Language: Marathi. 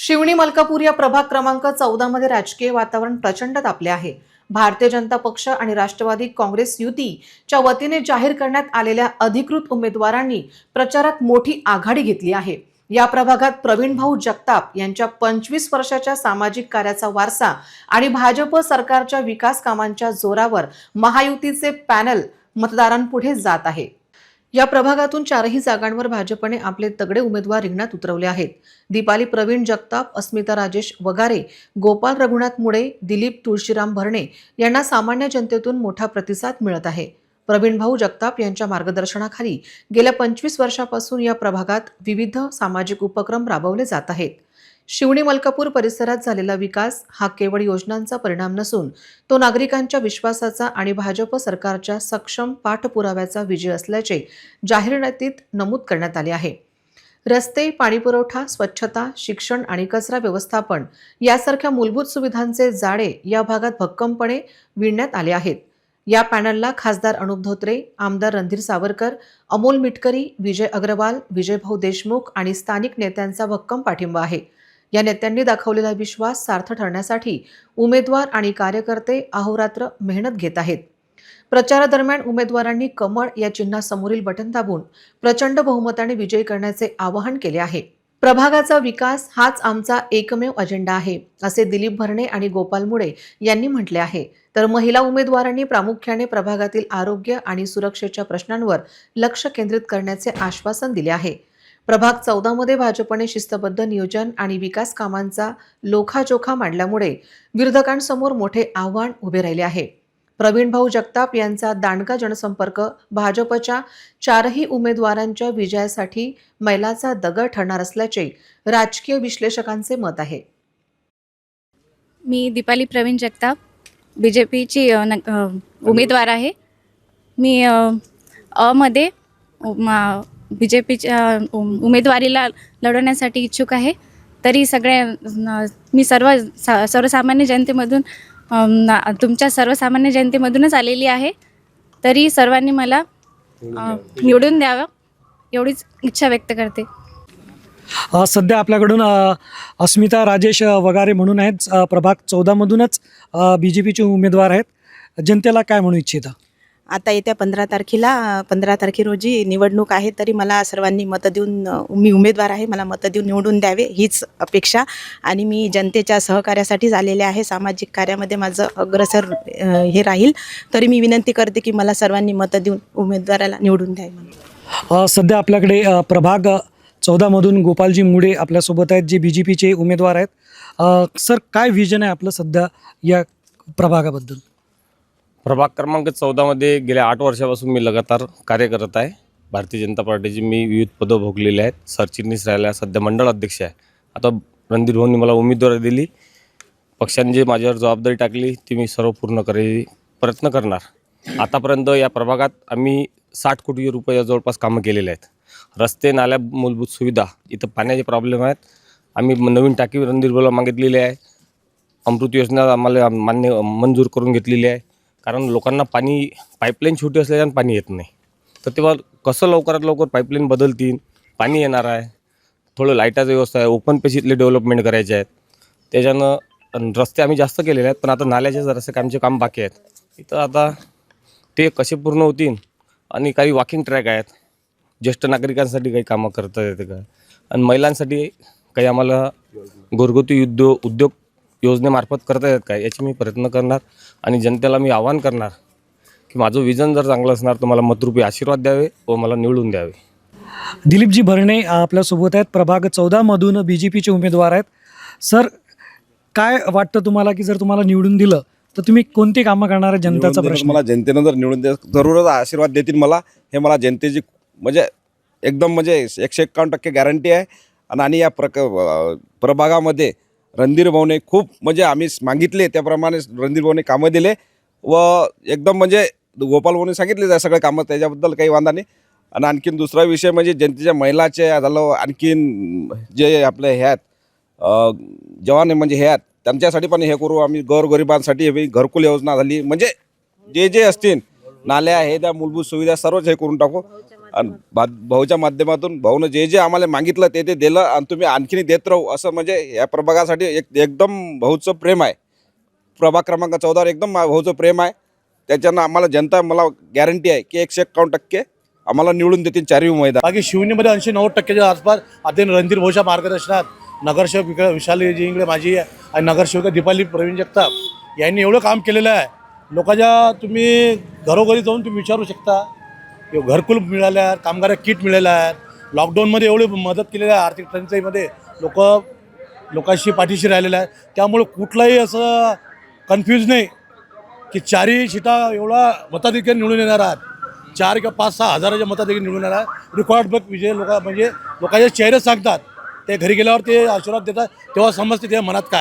शिवणी मलकापूर या प्रभाग क्रमांक 14 मध्ये राजकीय वातावरण प्रचंड तापले आहे। भारतीय जनता पक्ष आणि राष्ट्रवादी काँग्रेस युतीच्या वतीने जाहीर करण्यात आलेल्या अधिकृत उमेदवारांनी प्रचारात मोठी आघाडी घेतली आहे। या प्रभागात प्रवीण भाऊ जगताप यांच्या 25 वर्षाच्या सामाजिक कार्याचा वारसा आणि भाजप सरकारच्या विकास कामांच्या जोरावर महायुतीचे पॅनल मतदारांपुढे जात आहे। या प्रभागातून 4ही जागांवर भाजपने आपले तगडे उमेदवार रिंगणात उतरवले आहेत। दीपाली प्रवीण जगताप, अस्मिता राजेश वगारे, गोपाल रघुनाथ मुळे, दिलीप तुळशीराम भरणे यांना सामान्य जनतेतून मोठा प्रतिसाद मिळत आहे। प्रवीण भाऊ जगताप यांच्या मार्गदर्शनाखाली गेल्या 25 वर्षापासून या प्रभागात विविध सामाजिक उपक्रम राबवले जात आहेत। शिवणी मलकापूर परिसरात झालेला विकास हा केवळ योजनांचा परिणाम नसून तो नागरिकांच्या विश्वासाचा आणि भाजप सरकारच्या सक्षम पाठपुराव्याचा विजय असल्याचे जाहीरनाम्यात नमूद करण्यात आले आहे। रस्ते, पाणीपुरवठा, स्वच्छता, शिक्षण आणि कचरा व्यवस्थापन यासारख्या मूलभूत सुविधांचे जाळे या भागात भक्कमपणे विणण्यात आले आहेत। या पॅनलला खासदार अनुप धोत्रे, आमदार रणधीर सावरकर, अमोल मिटकरी, विजय अग्रवाल, विजयभाऊ देशमुख आणि स्थानिक नेत्यांचा भक्कम पाठिंबा आहे। या नेत्यांनी दाखवलेला विश्वास सार्थ ठरण्यासाठी उमेदवार आणि कार्यकर्ते अहोरात्र मेहनत घेत आहेत। प्रचारादरम्यान उमेदवारांनी कमळ या चिन्हासमोरील बटन दाबून प्रचंड बहुमताने विजयी करण्याचे आवाहन केले आहे। प्रभागाचा विकास हाच आमचा एकमेव अजेंडा आहे, असे दिलीप भरणे आणि गोपाल मुळे यांनी म्हटले आहे। तर महिला उमेदवारांनी प्रामुख्याने प्रभागातील आरोग्य आणि सुरक्षेच्या प्रश्नांवर लक्ष केंद्रित करण्याचे आश्वासन दिले आहे। प्रभाग 14 मध्ये भाजपने शिस्तबद्ध नियोजन आणि विकास कामांचा लोखाजोखा मांडल्यामुळे विरोधकांसमोर मोठे आव्हान उभे राहिले आहे। प्रवीण भाऊ जगताप यांचा दांडगा जनसंपर्क भाजपच्या 4ही उमेदवारांच्या विजयासाठी मैलाचा दगड ठरणार असल्याचे राजकीय विश्लेषकांचे मत आहे। मी दीपाली प्रवीण जगताप, बीजेपीची उमेदवार आहे। मी मध्ये बीजेपीच्या उमेदवारीला लढवण्यासाठी इच्छुक आहे। तरी मी सर्वसामान्य जनतेमधून तुमच्या सर्वसामान्य जनतेमधूनच आलेली आहे। तरी सर्वांनी मला निवडून द्यावं एवढीच इच्छा व्यक्त करते। सध्या आपल्याकडून अस्मिता राजेश वगारे म्हणून आहेत, प्रभाग 14 मधूनच बीजेपीचे उमेदवार आहेत। जनतेला काय म्हणू इच्छिता? आता येत्या 15 तारखे रोजी निवडणूक आहे, तरी मला सर्वांनी मतं देऊन, मी उमेदवार आहे, मला मतं देऊन निवडून द्यावे हीच अपेक्षा। आणि मी जनतेच्या सहकार्यासाठीच आलेले आहे, सामाजिक कार्यामध्ये माझं अग्रेसर हे राहील। तरी मी विनंती करते की मला सर्वांनी मतं देऊन उमेदवाराला निवडून द्यावे। सध्या आपल्याकडे प्रभाग 14 मधून गोपालजी मुळे आपल्यासोबत आहेत, जे बीजेपीचे उमेदवार आहेत। सर, काय विजन आहे आपलं सध्या या प्रभागाबद्दल? प्रभाग क्रमांक 14 मध्ये गेल्या 8 वर्षापासून मी लगातार कार्य करत आहे। भारतीय जनता पार्टीची मी विविध पदं भोगलेली आहेत। सरचिटणीस राहिला, सध्या मंडळ अध्यक्ष आहे। आता रणधीर भाऊंनी मला उमेदवारी दिली, पक्षाने जे माझ्यावर जबाबदारी टाकली ती मी सर्व पूर्ण करायची प्रयत्न करणार। आतापर्यंत या प्रभागात आम्ही 60 कोटी रुपये जवळपास कामं केलेले आहेत। रस्ते, नाल्या, मूलभूत सुविधा, इथं पाण्याचे प्रॉब्लेम आहेत। आम्ही नवीन टाकी रणधीर भाऊला मागितलेली आहे। अमृत योजना आम्हाला मंजूर करून घेतलेली आहे, कारण लोकांना पाणी पाईपलाईन छोटी असल्याने पाणी येत नाही। तर तेव्हा कसं लवकरात लवकर पाईपलाईन बदलतील, पाणी येणार आहे। थोडं लाईटाची व्यवस्था आहे, ओपन पेशीतले डेव्हलपमेंट करायचे आहेत। त्याच्यानं रस्ते आम्ही जास्त केलेले आहेत, पण आता नाल्याचे जरासे कामचे काम बाकी आहेत। इथं आता ते कसे पूर्ण होतील, आणि काही वॉकिंग ट्रॅक आहेत, ज्येष्ठ नागरिकांसाठी काही कामं करता येते का, आणि महिलांसाठी काही आम्हाला घरगुती उद्योग योजनेमार्फत करता येत काय, याची मी प्रयत्न करणार। आणि जनतेला मी आवाहन करणार की माझं विजन जर चांगलं असणार तर मला मतरूपी आशीर्वाद द्यावे व मला निवडून द्यावे। दिलीपजी भरणे आपल्यासोबत आहेत, प्रभाग 14 मधून बीजेपीचे उमेदवार आहेत। सर, काय वाटतं तुम्हाला की जर तुम्हाला निवडून दिलं तर तुम्ही कोणती कामं करणार आहे? जनतेचा प्रश्न मला जनतेनं जर निवडून द्या, जरूरच आशीर्वाद देतील मला, हे मला जनतेची म्हणजे एकदम म्हणजे 151% गॅरंटी आहे। आणि या प्रभागामध्ये रणधीर भाऊने खूप म्हणजे आम्ही मागितले त्याप्रमाणे रणधीर भाऊने कामं दिले, व एकदम म्हणजे गोपाल भाऊने सांगितले सगळे कामं, त्याच्याबद्दल काही वांधा नाही। आणि आणखीन दुसरा विषय म्हणजे जनतेच्या महिलाचे झालं, आणखीन जे आपले हे आहेत जवान म्हणजे हे आहेत त्यांच्यासाठी पण हे करू आम्ही। गोरगरिबांसाठी हे घरकुल योजना झाली, म्हणजे जे असतील नाल्या हे त्या मूलभूत सुविधा सर्वच हे करून टाकू। आणि भाऊच्या माध्यमातून भाऊनं जे जे आम्हाला मागितलं ते दिलं आणि तुम्ही आणखीन देत राहू असं म्हणजे या प्रभागासाठी एकदम भाऊचं प्रेम आहे. प्रभाग क्रमांक 14वर एकदम भाऊचं प्रेम आहे. त्याच्यानं आम्हाला जनता मला गॅरंटी आहे की 151% आम्हाला निवडून देतील चारही उमेदवार. बाकी शिवनेमध्ये 80-90% आसपास आता रणधीर भाऊच्या मार्गदर्शनात नगरसेवक विशाली इंगळे माझी आणि नगरसेविका दीपाली प्रवीण जगताप यांनी एवढं काम केलेलं आहे. लोकांच्या तुम्ही घरोघरी जाऊन तुम्ही विचारू शकता. घरकुल मिळाल्या आहेत, कामगार किट मिळाल्या आहेत. लॉकडाऊनमध्ये एवढी मदत केलेली आहे. आर्थिक टंचाईमध्ये लोकांशी पाठीशी राहिलेलं आहे. त्यामुळे कुठलाही असं कन्फ्यूज नाही की चारही सीटा एवढा मताधिक्याने निवडून येणार आहात. 4 किंवा 5-6 हजाराच्या मताधिक्याने निवडून येणार आहे. रेकॉर्ड बघ विजय म्हणजे लोकांचे चेहरे सांगतात. ते घरी गेल्यावर ते आशीर्वाद देतात तेव्हा समजते त्या मनात काय.